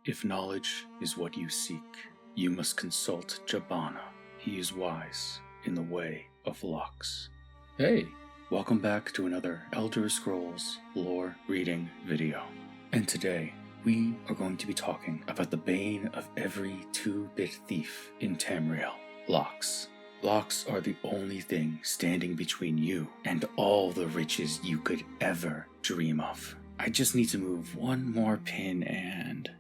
If knowledge is what you seek, you must consult Jabana. He is wise in the way of locks. Hey, welcome back to another Elder Scrolls lore reading video. And today, we are going to be talking about the bane of every 2-bit thief in Tamriel, locks. Locks are the only thing standing between you and all the riches you could ever dream of. I just need to move one more pin and...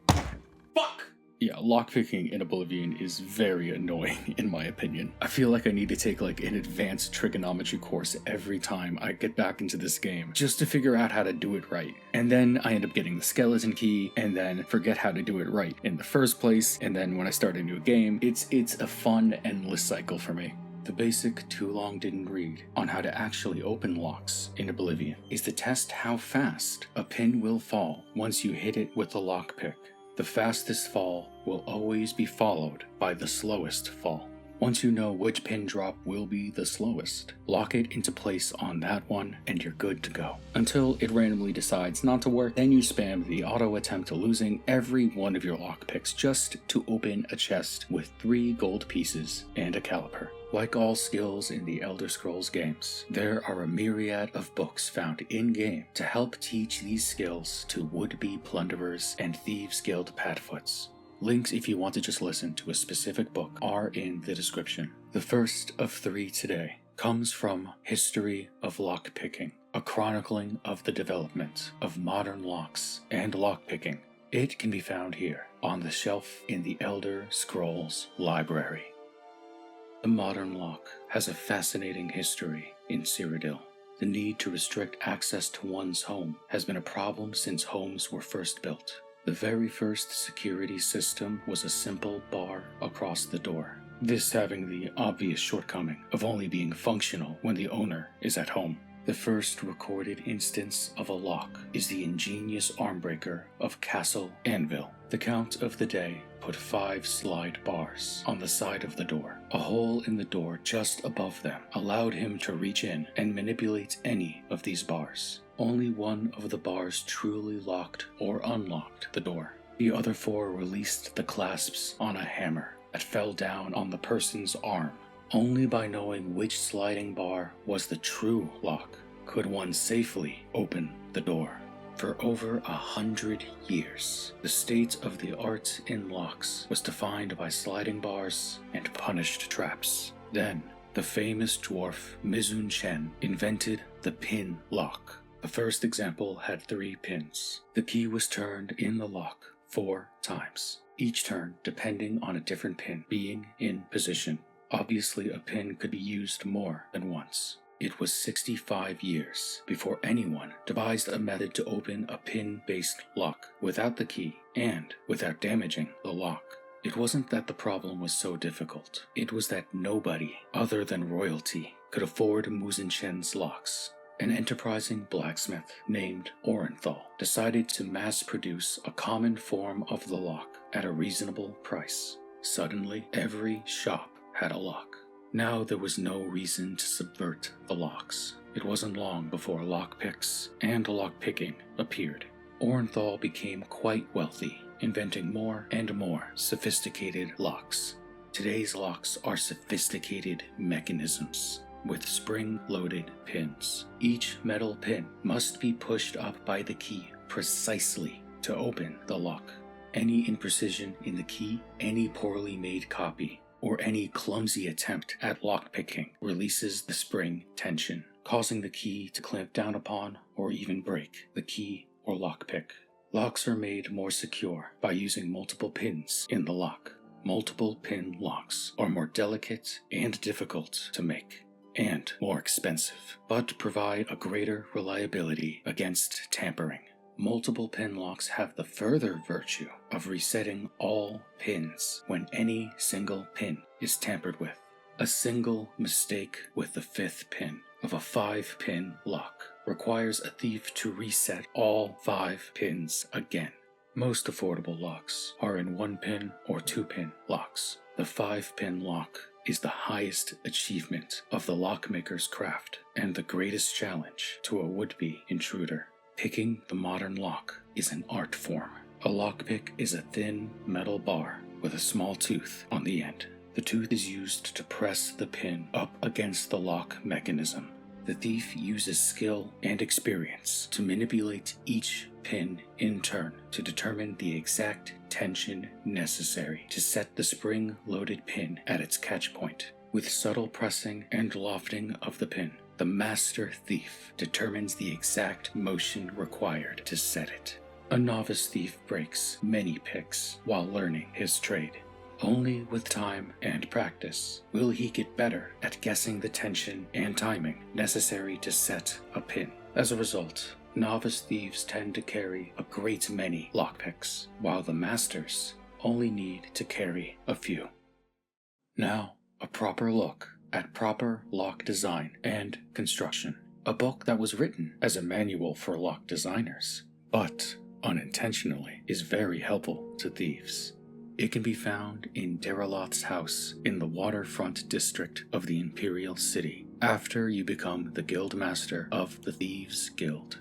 Fuck! Yeah, lockpicking in Oblivion is very annoying in my opinion. I feel like I need to take like an advanced trigonometry course every time I get back into this game just to figure out how to do it right. And then I end up getting the skeleton key and then forget how to do it right in the first place. And then when I start a new game, it's a fun endless cycle for me. The basic too long didn't read on how to actually open locks in Oblivion is to test how fast a pin will fall once you hit it with the lockpick. The fastest fall will always be followed by the slowest fall. Once you know which pin drop will be the slowest, lock it into place on that one and you're good to go. Until it randomly decides not to work, then you spam the auto attempt to losing every one of your lockpicks just to open a chest with 3 gold pieces and a caliper. Like all skills in the Elder Scrolls games, there are a myriad of books found in-game to help teach these skills to would-be plunderers and Thieves Guild padfoots. Links if you want to just listen to a specific book are in the description. The first of 3 today comes from History of Lockpicking, a chronicling of the development of modern locks and lockpicking. It can be found here on the shelf in the Elder Scrolls library. The modern lock has a fascinating history in Cyrodiil. The need to restrict access to one's home has been a problem since homes were first built. The very first security system was a simple bar across the door, this having the obvious shortcoming of only being functional when the owner is at home. The first recorded instance of a lock is the ingenious armbreaker of Castle Anvil. The Count of the Day put 5 slide bars on the side of the door. A hole in the door just above them allowed him to reach in and manipulate any of these bars. Only one of the bars truly locked or unlocked the door. The other 4 released the clasps on a hammer that fell down on the person's arm. Only by knowing which sliding bar was the true lock could one safely open the door. For over 100 years, the state of the art in locks was defined by sliding bars and punished traps. Then, the famous dwarf Mizun Chen invented the pin lock. The first example had 3 pins. The key was turned in the lock 4 times, each turn depending on a different pin being in position. Obviously, a pin could be used more than once. It was 65 years before anyone devised a method to open a pin-based lock without the key and without damaging the lock. It wasn't that the problem was so difficult. It was that nobody other than royalty could afford Muzin Chen's locks. An enterprising blacksmith named Orenthal decided to mass-produce a common form of the lock at a reasonable price. Suddenly, every shop had a lock. Now there was no reason to subvert the locks. It wasn't long before lockpicks and lockpicking appeared. Orenthal became quite wealthy, inventing more and more sophisticated locks. Today's locks are sophisticated mechanisms with spring-loaded pins. Each metal pin must be pushed up by the key precisely to open the lock. Any imprecision in the key, any poorly made copy, or any clumsy attempt at lockpicking releases the spring tension, causing the key to clamp down upon or even break the key or lockpick. Locks are made more secure by using multiple pins in the lock. Multiple pin locks are more delicate and difficult to make, and more expensive, but provide a greater reliability against tampering. Multiple pin locks have the further virtue of resetting all pins when any single pin is tampered with. A single mistake with the 5th pin of a 5-pin lock requires a thief to reset all 5 pins again. Most affordable locks are in 1-pin or 2-pin locks. The 5-pin lock is the highest achievement of the lockmaker's craft and the greatest challenge to a would-be intruder. Picking the modern lock is an art form, A lockpick is a thin metal bar with a small tooth on the end. The tooth is used to press the pin up against the lock mechanism. The thief uses skill and experience to manipulate each pin in turn to determine the exact tension necessary to set the spring-loaded pin at its catch point. With subtle pressing and lofting of the pin, the master thief determines the exact motion required to set it. A novice thief breaks many picks while learning his trade. Only with time and practice will he get better at guessing the tension and timing necessary to set a pin. As a result, novice thieves tend to carry a great many lockpicks, while the masters only need to carry a few. Now, a proper look at proper lock design and construction. A book that was written as a manual for lock designers, but unintentionally is very helpful to thieves. It can be found in Deraloth's house in the waterfront district of the Imperial City, after you become the guild master of the Thieves' Guild.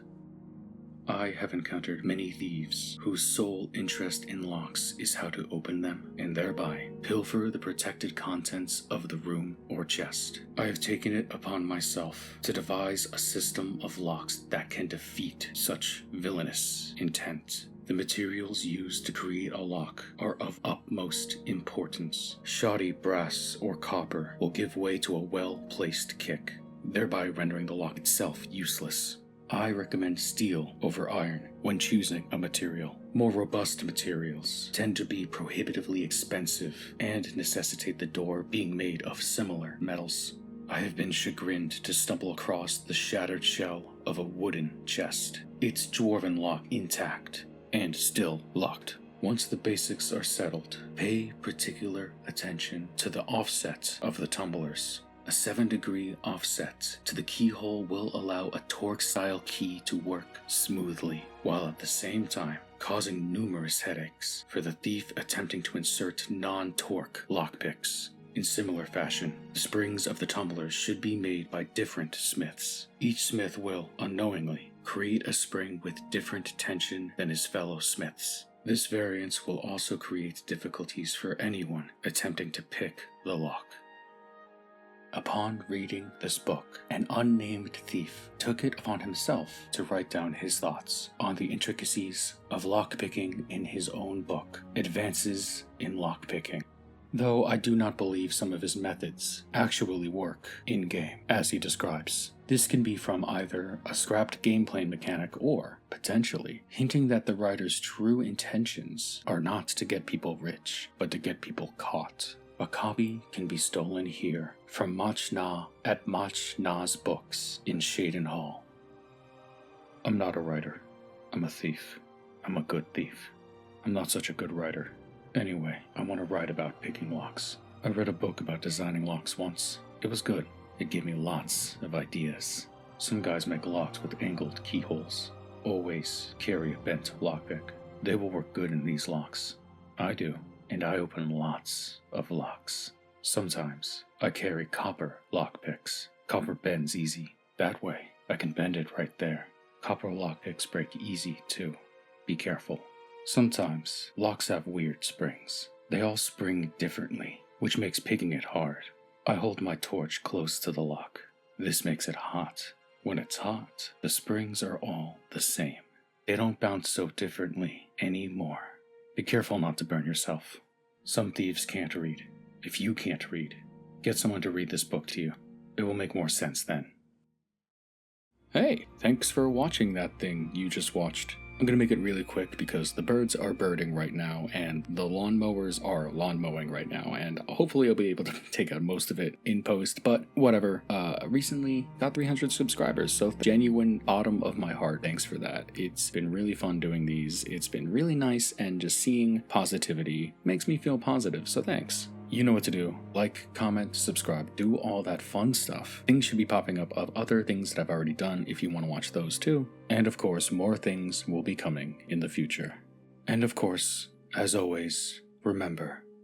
I have encountered many thieves whose sole interest in locks is how to open them and thereby pilfer the protected contents of the room or chest. I have taken it upon myself to devise a system of locks that can defeat such villainous intent. The materials used to create a lock are of utmost importance. Shoddy brass or copper will give way to a well-placed kick, thereby rendering the lock itself useless. I recommend steel over iron when choosing a material. More robust materials tend to be prohibitively expensive and necessitate the door being made of similar metals. I have been chagrined to stumble across the shattered shell of a wooden chest, its dwarven lock intact and still locked. Once the basics are settled, pay particular attention to the offset of the tumblers. A 7-degree offset to the keyhole will allow a torque-style key to work smoothly, while at the same time causing numerous headaches for the thief attempting to insert non-torque lockpicks. In similar fashion, the springs of the tumblers should be made by different smiths. Each smith will, unknowingly, create a spring with different tension than his fellow smiths. This variance will also create difficulties for anyone attempting to pick the lock. Upon reading this book, an unnamed thief took it upon himself to write down his thoughts on the intricacies of lockpicking in his own book, Advances in Lockpicking. Though I do not believe some of his methods actually work in-game, as he describes. This can be from either a scrapped gameplay mechanic or, potentially, hinting that the writer's true intentions are not to get people rich, but to get people caught. A copy can be stolen here from Mach Na at Mach Na's Books in Shaden Hall. I'm not a writer. I'm a thief. I'm a good thief. I'm not such a good writer. Anyway, I want to write about picking locks. I read a book about designing locks once. It was good. It gave me lots of ideas. Some guys make locks with angled keyholes. Always carry a bent lockpick. They will work good in these locks. I do, and I open lots of locks. Sometimes I carry copper lockpicks. Copper bends easy. That way, I can bend it right there. Copper lockpicks break easy too. Be careful. Sometimes locks have weird springs. They all spring differently, which makes picking it hard. I hold my torch close to the lock. This makes it hot. When it's hot, the springs are all the same. They don't bounce so differently anymore. Be careful not to burn yourself. Some thieves can't read. If you can't read, get someone to read this book to you. It will make more sense then. Hey, thanks for watching that thing you just watched. I'm gonna make it really quick because the birds are birding right now and the lawnmowers are lawn mowing right now, and hopefully I'll be able to take out most of it in post, but whatever. Recently got 300 subscribers, so genuine bottom of my heart, thanks for that. It's been really fun doing these. It's been really nice, and just seeing positivity makes me feel positive, so thanks. You know what to do. Like, comment, subscribe, do all that fun stuff. Things should be popping up of other things that I've already done if you want to watch those too. And of course, more things will be coming in the future. And of course, as always, remember,